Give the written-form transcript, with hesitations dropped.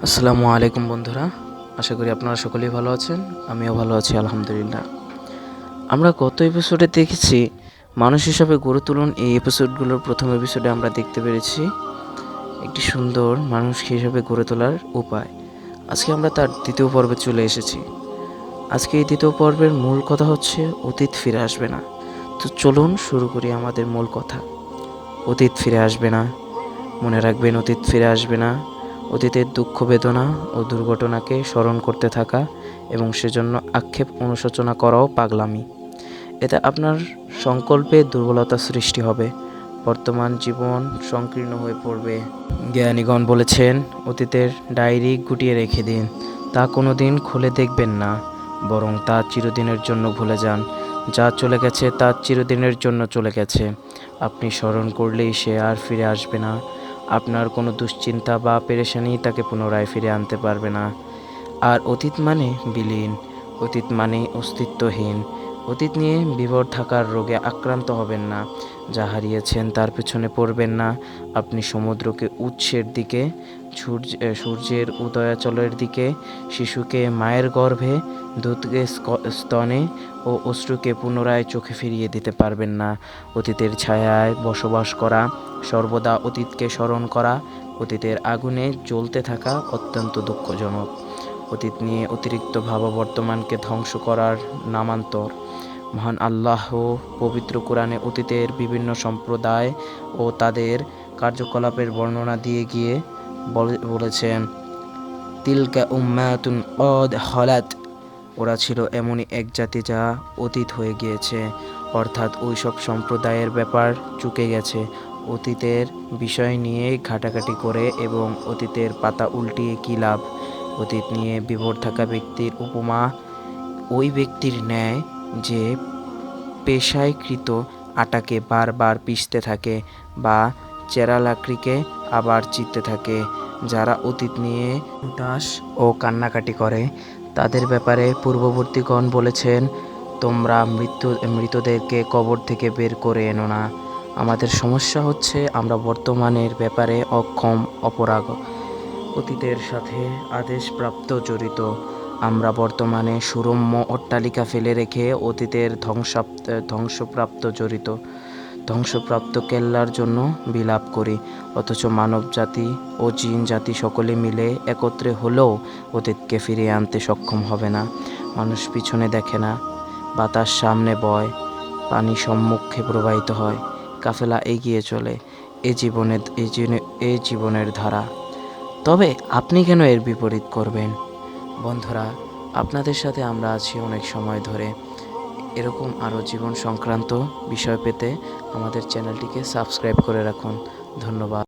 আসসালামু আলাইকুম বন্ধুরা, আশা করি আপনারা সকলেই ভালো আছেন। আমিও ভালো আছি আলহামদুলিল্লাহ। আমরা গত এপিসোডে দেখেছি মানুষ হিসাবে গড়ে তুলুন। এই এপিসোডগুলোর প্রথম এপিসোডে আমরা দেখতে পেরেছি একটি সুন্দর মানুষ হিসাবে গড়ে তোলার উপায়। আজকে আমরা তার দ্বিতীয় পর্বে চলে এসেছি। আজকে এই দ্বিতীয় পর্বের মূল কথা হচ্ছে অতীত ফিরে আসবে না। তো চলুন শুরু করি আমাদের মূল কথা। অতীত ফিরে আসবে না, মনে রাখবেন অতীত ফিরে আসবে না। অতীতের দুঃখ বেদনা ও দুর্ঘটনাকে স্মরণ করতে থাকা এবং সেজন্য আক্ষেপ অনুশোচনা করাও পাগলামি। এতে আপনার সংকল্পে দুর্বলতা সৃষ্টি হবে, বর্তমান জীবন সংকীর্ণ হয়ে পড়বে। জ্ঞানীগণ বলেছেন, অতীতের ডায়েরি গুটিয়ে রেখে দিন, তা কোনো দিন খুলে দেখবেন না, বরং তা চিরদিনের জন্য ভুলে যান। যা চলে গেছে তা চিরদিনের জন্য চলে গেছে, আপনি স্মরণ করলেই সে আর ফিরে আসবে না। আপনার কোনো দুশ্চিন্তা বা পেরেশানি তাকে পুনরায় ফিরে আনতে পারবে না। আর অতীত মানে বিলীন, অতীত মানে অস্তিত্বহীন। অতীত নিয়ে বিভোর থাকার রোগে আক্রান্ত হবেন না। যা হারিয়েছেন তার পেছনে পড়বেন না। আপনি সমুদ্রকে উৎসের দিকে, সূর্যের উদয়াচলের দিকে, শিশুকে মায়ের গর্ভে, দুধকে স্তনে ও অশ্রুকে পুনরায় চোখে ফিরিয়ে দিতে পারবেন না। অতীতের ছায়ায় বসবাস করা, সর্বদা অতীতকে স্মরণ করা, অতীতের আগুনে জ্বলতে থাকা অত্যন্ত দুঃখজনক। অতীত নিয়ে অতিরিক্ত ভাবা বর্তমানকে ধ্বংস করার নামান্তর। মহান আল্লাহ পবিত্র কোরআনে অতীতের বিভিন্ন সম্প্রদায় ও তাদের কার্যকলাপের বর্ণনা দিয়ে গিয়ে বলেছেন, তিলকা উম্মাতুন কদ খালাত, ওরা ছিল এমনই এক জাতি যা অতীত হয়ে গিয়েছে, অর্থাৎ ওই সব সম্প্রদায়ের ব্যাপার চুকে গেছে। অতীতের বিষয় নিয়ে ঘাটাঘাটি করে এবং অতীতের পাতা উল্টিয়ে কী লাভ। অতীত নিয়ে বিভোর থাকা ব্যক্তির উপমা ওই ব্যক্তির ন্যায় যে পেশায়কৃত আটাকে বারবার পিষতে থাকে বা চেরা লাকড়িকে আবার চিরতে থাকে। যারা অতীত নিয়ে উদাস ও কান্নাকাটি করে তাদের ব্যাপারে পূর্ববর্তীগণ বলেছেন, তোমরা মৃতদেরকে কবর থেকে বের করে এনো না। আমাদের সমস্যা হচ্ছে আমরা বর্তমানের ব্যাপারে অক্ষম, অপরাগ, অতীতের সাথে আদেশপ্রাপ্ত জড়িত। আমরা বর্তমানে সুরম্য অট্টালিকা ফেলে রেখে অতীতের ধ্বংসপ্রাপ্ত কেল্লার জন্য বিলাপ করি, অথচ মানব জাতি ও জিন জাতি সকলে মিলে একত্রে হলেও অতীতকে ফিরিয়ে আনতে সক্ষম হবে না। মানুষ পিছনে দেখে না, বাতাস সামনে বয়, পানি সম্মুখে প্রবাহিত হয়, কাফেলা এগিয়ে চলে। এ জীবনের ধারা। তবে আপনি কেন এর বিপরীত করবেন? বন্ধুরা, আপনাদের সাথে আমরা আছি অনেক সময় ধরে। এরকম আরও জীবন সংক্রান্ত বিষয় পেতে আমাদের চ্যানেলটিকে সাবস্ক্রাইব করে রাখুন। ধন্যবাদ।